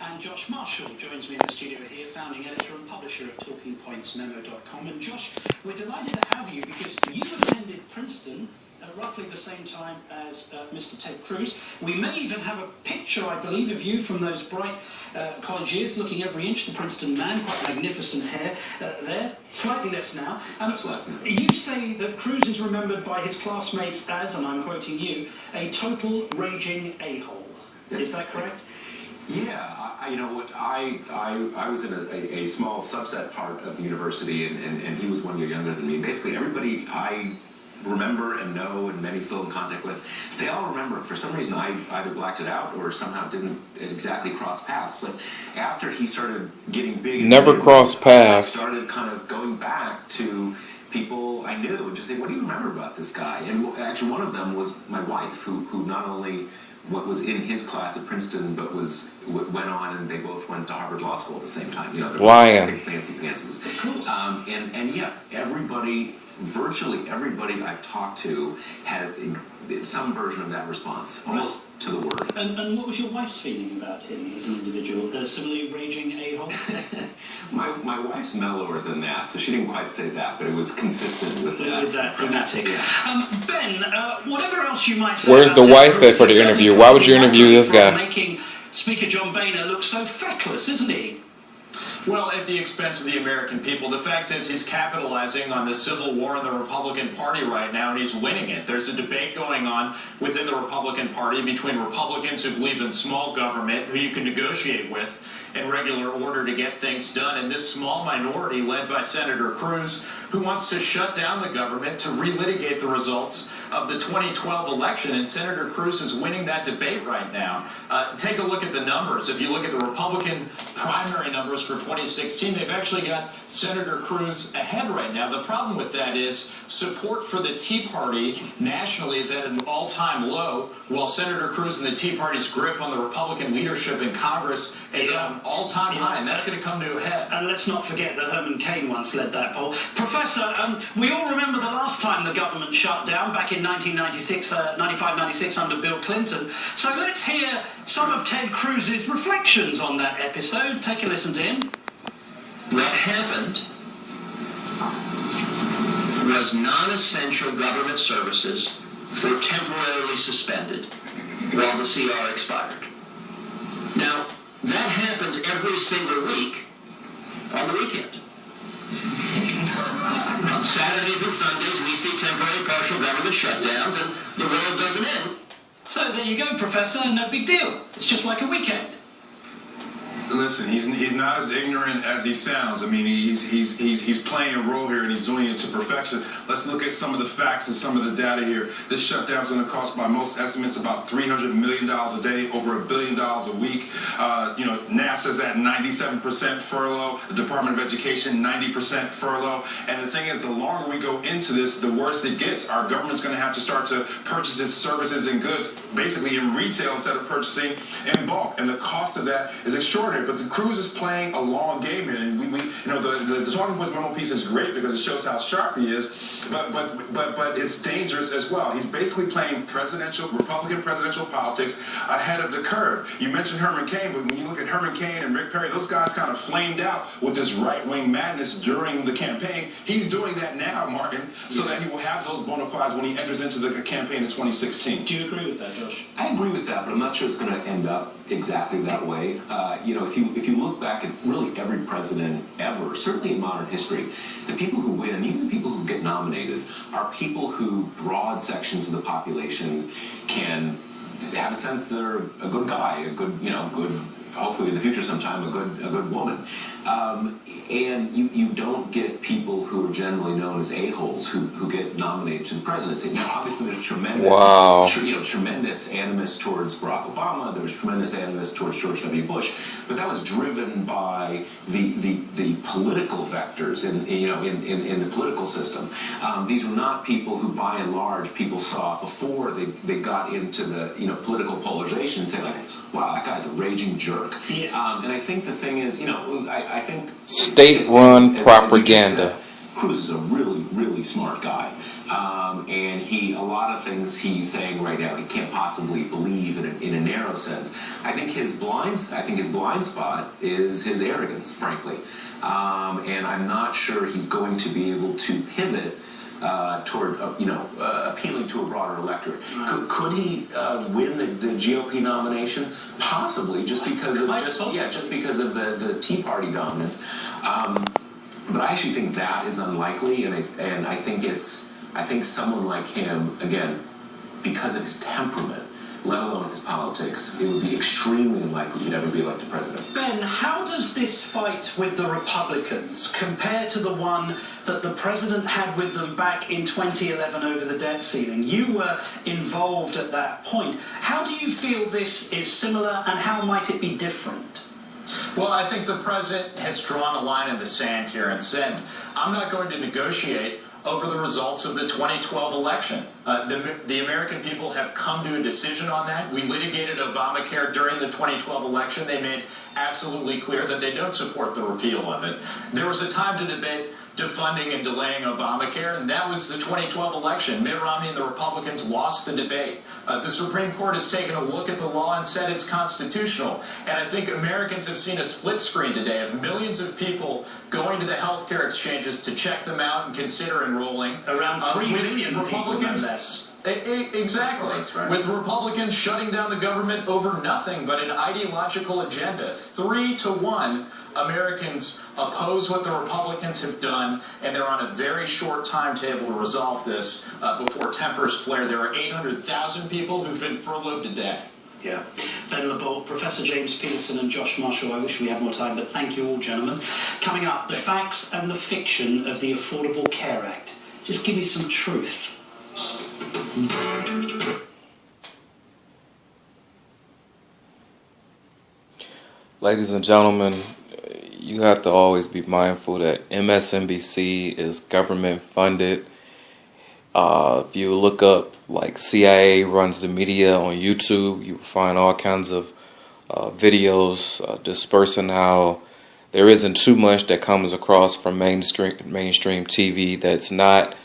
And Josh Marshall joins me in the studio here, founding editor and publisher of TalkingPointsMemo.com. And Josh, we're delighted to have you because you attended Princeton roughly the same time as Mr. Ted Cruz. We may even have a picture, I believe, of you from those bright college years, looking every inch the Princeton man, quite magnificent hair there, slightly less now. You say that Cruz is remembered by his classmates as, and I'm quoting you, a total raging a-hole. Is that correct? Yeah, I was in a small subset part of the university, and he was 1 year younger than me. Basically, everybody I remember and know and many still in contact with, they all remember it. For some reason, I either blacked it out or somehow didn't exactly cross paths. But after he started getting big, never crossed paths. I started kind of going back to people I knew and just saying, "What do you remember about this guy?" And actually, one of them was my wife, who not only was in his class at Princeton, but went on, and they both went to Harvard Law School at the same time. You know, they're big fancy pantses. And yeah, virtually everybody I've talked to had some version of that response, almost to the word. And what was your wife's feeling about him as an individual? Similarly raging a-hole? my wife's mellower than that, so she didn't quite say that, but it was consistent with that. With that thematic. Ben, whatever else you might say. Where's the wife at for the interview? Why would you interview this guy? Making Speaker John Boehner look so feckless, isn't he? Well, at the expense of the American people. The fact is he's capitalizing on the civil war in the Republican Party right now, and he's winning it. There's a debate going on within the Republican Party between Republicans who believe in small government, who you can negotiate with in regular order to get things done, and this small minority led by Senator Cruz, who wants to shut down the government to relitigate the results of the 2012 election, and Senator Cruz is winning that debate right now. Take a look at the numbers. If you look at the Republican primary numbers for 2016, they've actually got Senator Cruz ahead right now. The problem with that is support for the Tea Party nationally is at an all-time low, while Senator Cruz and the Tea Party's grip on the Republican leadership in Congress is at an all-time high, and that's going to come to a head. And let's not forget that Herman Cain once led that poll. Professor, we all remember the last time the government shut down, back in 95-96 under Bill Clinton. So let's hear some of Ted Cruz's reflections on that episode. Take a listen to him. What happened was non-essential government services were temporarily suspended while the CR expired. Now, that happens every single week on the weekend. On Saturdays and Sundays, we see temporary partial government shutdowns, and the world doesn't end. So there you go, Professor. No big deal. It's just like a weekend. Listen, he's not as ignorant as he sounds. I mean, he's playing a role here, and he's doing it to perfection. Let's look at some of the facts and some of the data here. This shutdown is going to cost, by most estimates, about $300 million a day, over $1 billion a week. NASA's at 97% furlough. The Department of Education, 90% furlough. And the thing is, the longer we go into this, the worse it gets. Our government's going to have to start to purchase its services and goods, basically in retail instead of purchasing in bulk. And the cost of that is extraordinary. But the Cruz is playing a long game here, and the Talking Points memo piece is great because it shows how sharp he is, but it's dangerous as well. He's basically playing Republican presidential politics ahead of the curve. You mentioned Herman Cain, but when you look at Herman Cain and Rick Perry, those guys kind of flamed out with this right-wing madness during the campaign. He's doing that now, Martin, so that he will have those bona fides when he enters into the campaign in 2016. Do you agree with that, Josh? I agree with that, but I'm not sure it's going to end up exactly that way. If you look back at really every president ever, certainly in modern history, the people who win, even the people who get nominated, are people who broad sections of the population can have a sense they're a good guy, a good, hopefully in the future sometime, a good woman. And you don't get people who are generally known as a-holes who get nominated to the presidency. Now, obviously, there's tremendous animus towards Barack Obama. There was tremendous animus towards George W. Bush, but that was driven by the political vectors in the political system. These were not people who, by and large, people saw before they got into the political polarization and say like, wow, that guy's a raging jerk. Yeah. And I think the thing is, I think state-run propaganda. Cruz is a really, really smart guy, and a lot of things he's saying right now he can't possibly believe in a narrow sense. I think his blind spot is his arrogance, frankly, and I'm not sure he's going to be able to pivot toward appealing to a broader electorate. Could he win the GOP nomination? Possibly, just because of the Tea Party dominance. But I actually think that is unlikely, and I think someone like him, again, because of his temperament, let alone his politics, it would be extremely unlikely he'd ever be elected president. Ben, how does this fight with the Republicans compare to the one that the president had with them back in 2011 over the debt ceiling? You were involved at that point. How do you feel this is similar, and how might it be different? Well, I think the president has drawn a line in the sand here and said, I'm not going to negotiate over the results of the 2012 election. The American people have come to a decision on that. We litigated Obamacare during the 2012 election. They made absolutely clear that they don't support the repeal of it. There was a time to debate defunding and delaying Obamacare, and that was the 2012 election. Mitt Romney and the Republicans lost the debate. The Supreme Court has taken a look at the law and said it's constitutional. And I think Americans have seen a split screen today of millions of people going to the healthcare exchanges to check them out and consider enrolling. Around 3 million Republicans. People, no less. Exactly. Right. With Republicans shutting down the government over nothing but an ideological agenda. 3-1 Americans oppose what the Republicans have done, and they're on a very short timetable to resolve this before tempers flare. There are 800,000 people who've been furloughed today. Yeah. Ben LeBolt, Professor James Peterson and Josh Marshall, I wish we had more time, but thank you all, gentlemen. Coming up, the facts and the fiction of the Affordable Care Act. Just give me some truth. Ladies and gentlemen, you have to always be mindful that MSNBC is government funded. If you look up, like, CIA runs the media on YouTube, you will find all kinds of videos dispersing how there isn't too much that comes across from mainstream TV that's not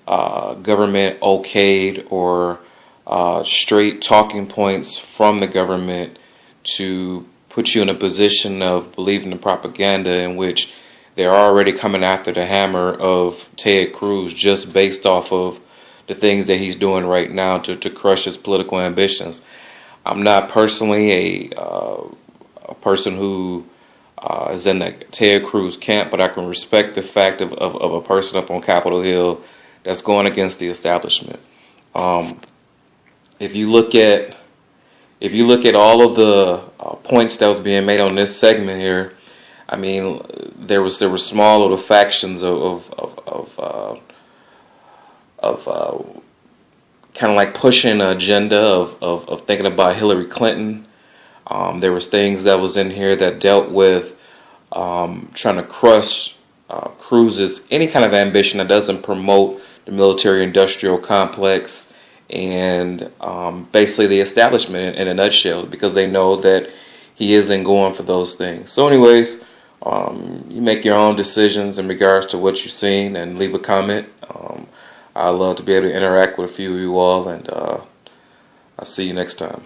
government okayed or straight talking points from the government to put you in a position of believing the propaganda in which they're already coming after the hammer of Ted Cruz just based off of the things that he's doing right now to crush his political ambitions. I'm not personally a person who is in the Ted Cruz camp, but I can respect the fact of a person up on Capitol Hill that's going against the establishment. If you look at all of the points that was being made on this segment here, I mean, there were small little factions of kind of like pushing an agenda of thinking about Hillary Clinton. There was things that was in here that dealt with trying to crush Cruz's any kind of ambition that doesn't promote the military-industrial complex and basically the establishment in a nutshell, because they know that he isn't going for those things. So anyways, you make your own decisions in regards to what you've seen and leave a comment. I'd love to be able to interact with a few of you all, and I'll see you next time.